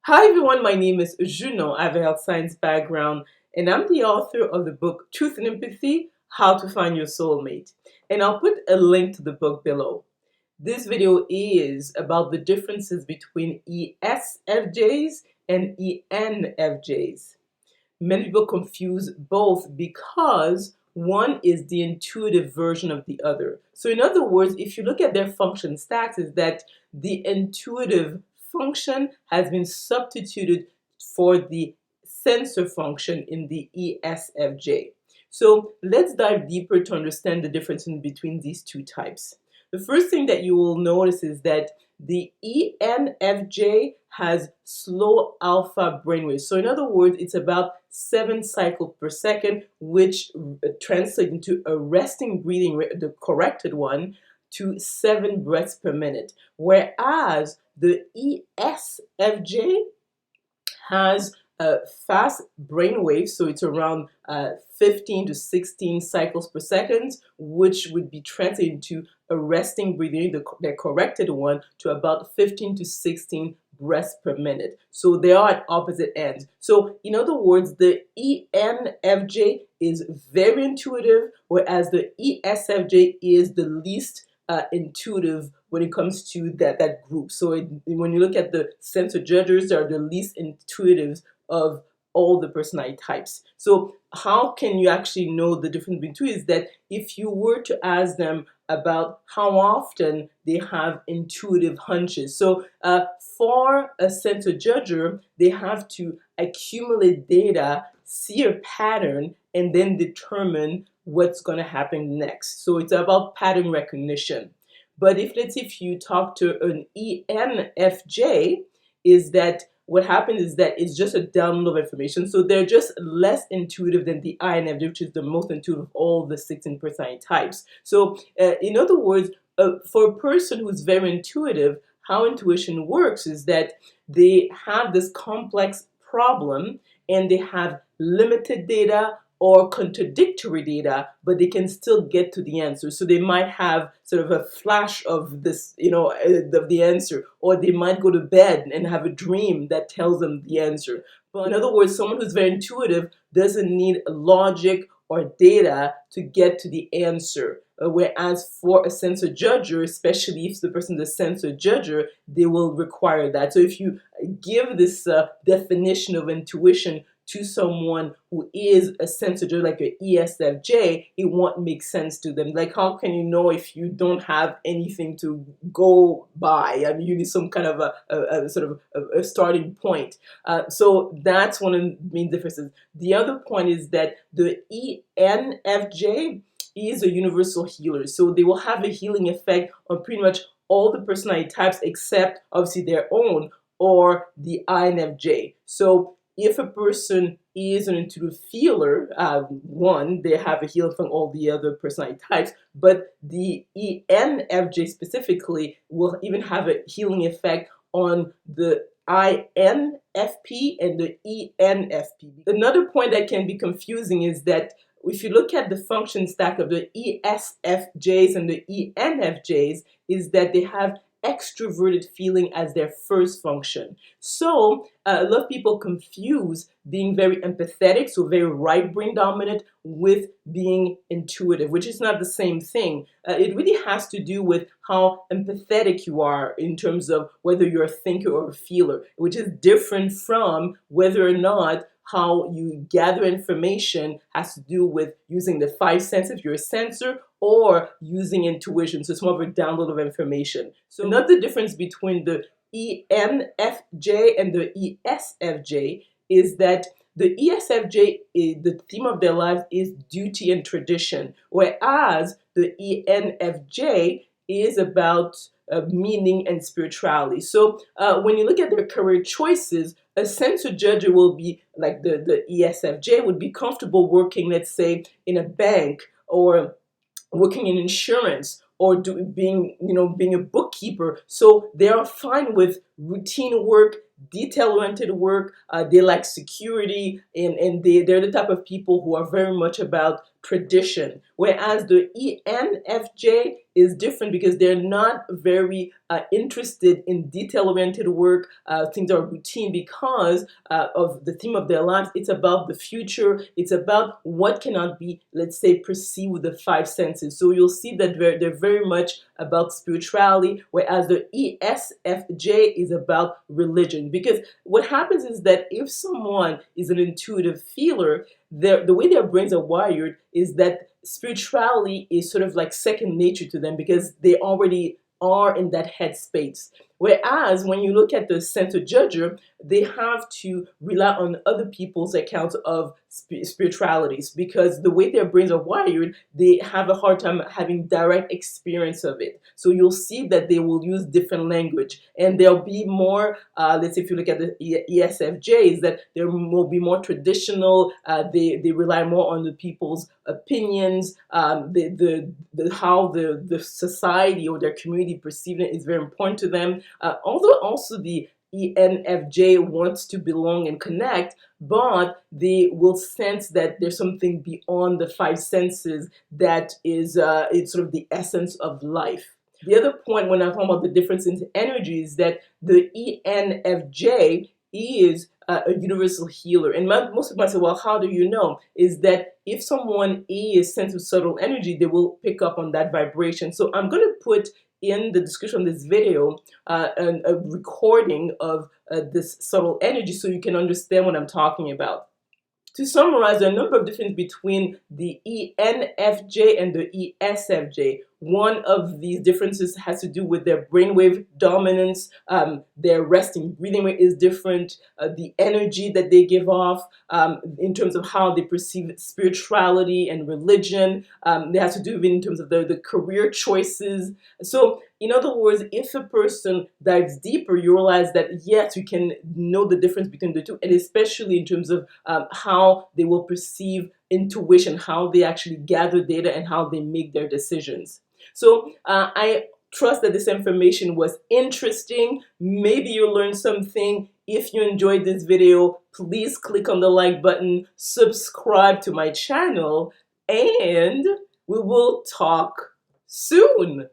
Hi everyone, my name is Junon. I have a health science background and I'm the author of the book Truth and Empathy, How to Find Your Soulmate. And I'll put a link to the book below. This video is about the differences between ESFJs and ENFJs. Many people confuse both because one is the intuitive version of the other. So in other words, if you look at their function stacks, is that the intuitive function has been substituted for the sensor function in the ESFJ. So let's dive deeper to understand the difference in between these two types. The first thing that you will notice is that the ENFJ has slow alpha brainwaves. So in other words, it's about 7 cycles per second, which translates into a resting breathing rate, the corrected one, to 7 breaths per minute. Whereas the ESFJ has fast brain waves, so it's around 15 to 16 cycles per second, which would be translated into a resting breathing, the corrected one, to about 15 to 16 breaths per minute. So they are at opposite ends. So in other words, the ENFJ is very intuitive, whereas the ESFJ is the least intuitive when it comes to that group. So when you look at the sensor judges, they are the least intuitive of all the personality types. So how can you actually know the difference between two is that if you were to ask them about how often they have intuitive hunches. So for a sensor judger, they have to accumulate data, see a pattern, and then determine what's going to happen next. So it's about pattern recognition. But if you talk to an ENFJ, is that what happens is that it's just a download of information. So they're just less intuitive than the INFJ, which is the most intuitive of all the 16 personality types. So in other words, for a person who's very intuitive, how intuition works is that they have this complex problem and they have limited data or contradictory data, but they can still get to the answer. So they might have sort of a flash of this, of the answer, or they might go to bed and have a dream that tells them the answer. But in other words, someone who's very intuitive doesn't need logic or data to get to the answer. Whereas for a sensor judger, especially if the person is a sensor judger, they will require that. So if you give this definition of intuition to someone who is a sensor judger, like an ESFJ, it won't make sense to them. Like, how can you know if you don't have anything to go by? I mean, you need some kind of a sort of a starting point. So that's one of the main differences. The other point is that the ENFJ is a universal healer. So they will have a healing effect on pretty much all the personality types except obviously their own or the INFJ. So if a person is an intuitive feeler, they have a healing from all the other personality types, but the ENFJ specifically will even have a healing effect on the INFP and the ENFP. Another point that can be confusing is that if you look at the function stack of the ESFJs and the ENFJs, is that they have extroverted feeling as their first function. So a lot of people confuse being very empathetic, so very right brain dominant, with being intuitive, which is not the same thing. It really has to do with how empathetic you are in terms of whether you're a thinker or a feeler, which is different from whether or not how you gather information has to do with using the 5 senses if you're a sensor, or using intuition. So it's more of a download of information. So another difference between the ENFJ and the ESFJ is that the ESFJ, the theme of their lives is duty and tradition, whereas the ENFJ is about meaning and spirituality. So when you look at their career choices, a sensor judger will be like the ESFJ would be comfortable working, let's say, in a bank or working in insurance or being a bookkeeper. So they are fine with routine work, detail-oriented work. They like security, and they're the type of people who are very much about tradition, whereas the ENFJ is different because they're not very interested in detail-oriented work. Things are routine because of the theme of their lives. It's about the future. It's about what cannot be, let's say, perceived with the five senses. So you'll see that they're very much about spirituality, whereas the ESFJ is about religion. Because what happens is that if someone is an intuitive feeler, the way their brains are wired is that spirituality is sort of like second nature to them because they already are in that headspace. Whereas when you look at the center judger, they have to rely on other people's accounts of spiritualities because the way their brains are wired, they have a hard time having direct experience of it. So you'll see that they will use different language, and there'll be more, let's say if you look at the ESFJs, that there will be more traditional, they rely more on the people's opinions, how the society or their community perceive it is very important to them. Although also the ENFJ wants to belong and connect, but they will sense that there's something beyond the five senses that is it's sort of the essence of life. The other point when I talk about the difference in energy is that the ENFJ is a universal healer. And most people might say, well, how do you know? Is that if someone is sensitive to subtle energy, they will pick up on that vibration. So I'm going to put in the description of this video a recording of this subtle energy so you can understand what I'm talking about. To summarize, there are a number of differences between the ENFJ and the ESFJ. One of these differences has to do with their brainwave dominance. Their resting breathing rate is different. The energy that they give off in terms of how they perceive spirituality and religion. They have to do with in terms of the career choices. So in other words, if a person dives deeper, you realize that yes, you can know the difference between the two, and especially in terms of how they will perceive intuition, how they actually gather data, and how they make their decisions. So I trust that this information was interesting. Maybe you learned something. If you enjoyed this video, please click on the like button, subscribe to my channel, and we will talk soon.